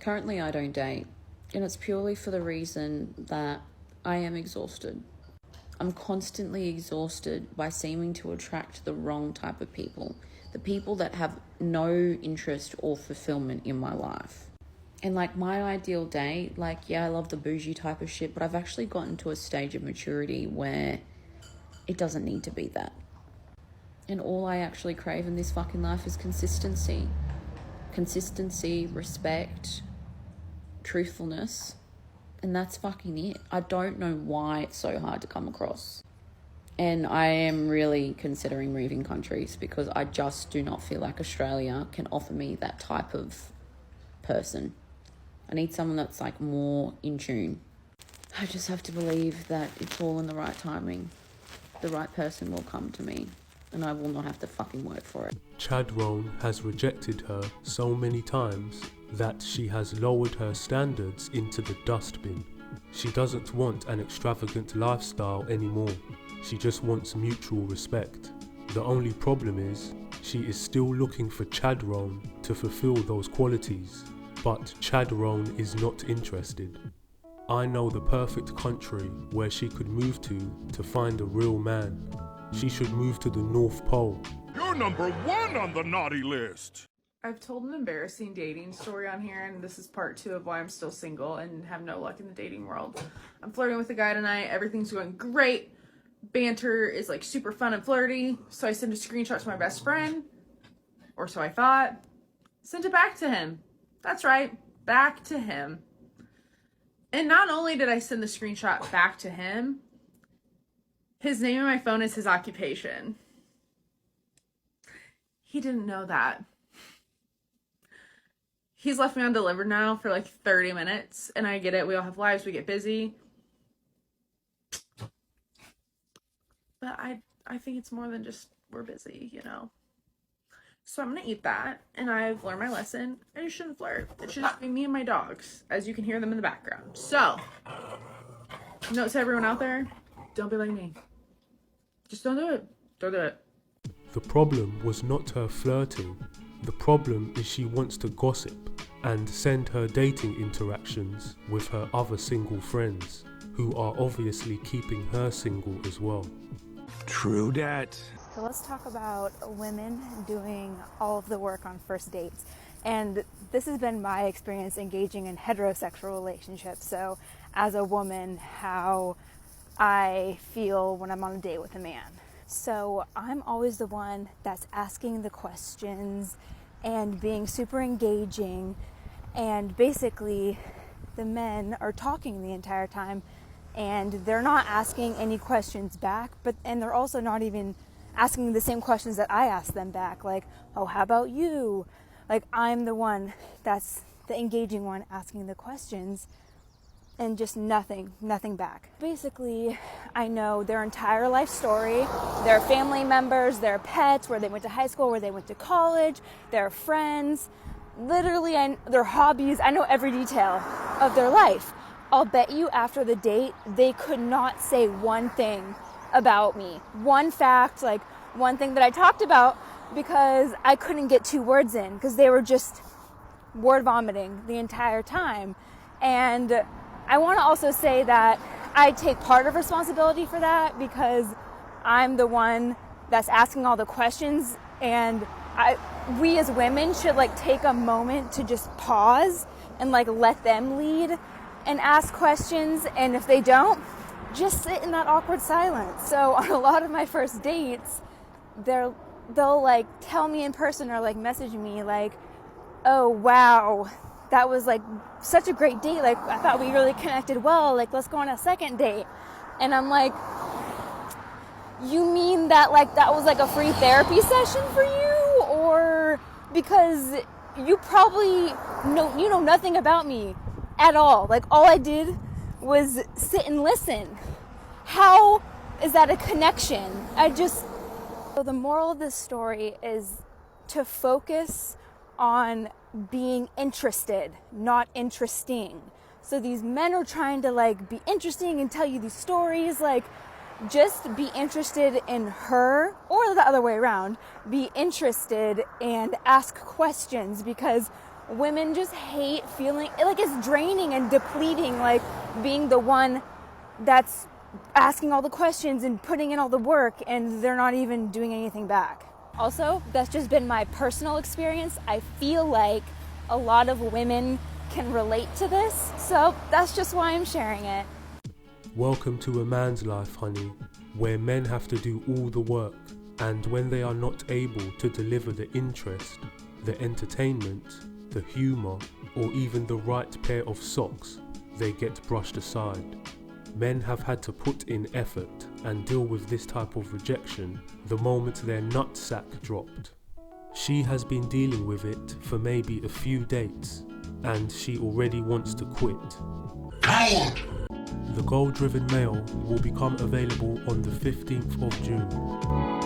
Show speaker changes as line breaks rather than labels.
Currently, I don't date, and it's purely for the reason that I am exhausted. I'm constantly exhausted by seeming to attract the wrong type of people, the people that have no interest or fulfillment in my life. And like my ideal date, like, yeah, I love the bougie type of shit, but I've actually gotten to a stage of maturity where it doesn't need to be that. And all I actually crave in this fucking life is consistency. Consistency, respect, truthfulness, and that's fucking it. I don't know why it's so hard to come across. And I am really considering moving countries because I just do not feel like Australia can offer me that type of person. I need someone that's like more in tune. I just have to believe that it's all in the right timing. The right person will come to me and I will not have to fucking work for it.
Chadron has rejected her so many times that she has lowered her standards into the dustbin. She doesn't want an extravagant lifestyle anymore. She just wants mutual respect. The only problem is, she is still looking for Chadron to fulfill those qualities, but Chadron is not interested. I know the perfect country where she could move to find a real man. She should move to the North Pole.
You're number 1 on the naughty list.
I've told an embarrassing dating story on here, and this is part 2 of why I'm still single and have no luck in the dating world. I'm flirting with a guy tonight. Everything's going great. Banter is like super fun and flirty. So I sent a screenshot to my best friend, or so I thought. Sent it back to him. That's right, back to him. And not only did I send the screenshot back to him, his name in my phone is his occupation. He didn't know that. He's left me undelivered now for like 30 minutes, and I get it. We all have lives. We get busy. But I think it's more than just we're busy, you know. So I'm going to eat that, and I've learned my lesson. I just shouldn't flirt. It should just be me and my dogs, as you can hear them in the background. So, note to everyone out there, don't be like me. Just don't do it. Don't do it.
The problem was not her flirting. The problem is she wants to gossip and send her dating interactions with her other single friends, who are obviously keeping her single as well.
True dat.
So let's talk about women doing all of the work on first dates. And this has been my experience engaging in heterosexual relationships. So as a woman, how I feel when I'm on a date with a man. So I'm always the one that's asking the questions and being super engaging, and basically the men are talking the entire time and they're not asking any questions back, and they're also not even asking the same questions that I ask them back, like, oh, how about you? Like, I'm the one that's the engaging one asking the questions, and just nothing back. Basically, I know their entire life story, their family members, their pets, where they went to high school, where they went to college, their friends, literally their hobbies. I know every detail of their life. I'll bet you after the date, they could not say one thing about me. One fact, like one thing that I talked about, because I couldn't get 2 words in, because they were just word vomiting the entire time. And I want to also say that I take part of responsibility for that, because I'm the one that's asking all the questions, and we as women should like take a moment to just pause and like let them lead and ask questions, and if they don't, just sit in that awkward silence. So on a lot of my first dates, they'll like tell me in person or like message me like, oh wow, that was like such a great date, like I thought we really connected well, like let's go on a second date. And I'm like, you mean that like that was like a free therapy session for you? Or because you probably know nothing about me at all, like all I did was sit and listen. How is that a connection? So the moral of this story is to focus on being interested, not interesting. So these men are trying to like be interesting and tell you these stories, like just be interested in her, or the other way around, be interested and ask questions, because women just hate feeling like it's draining and depleting, like being the one that's asking all the questions and putting in all the work and they're not even doing anything back. Also, that's just been my personal experience. I feel like a lot of women can relate to this, so that's just why I'm sharing it.
Welcome to a man's life, honey, where men have to do all the work, and when they are not able to deliver the interest, the entertainment, the humour, or even the right pair of socks, they get brushed aside. Men have had to put in effort and deal with this type of rejection the moment their nutsack dropped. She has been dealing with it for maybe a few dates, and she already wants to quit. The Goal Driven Male will become available on the 15th of June.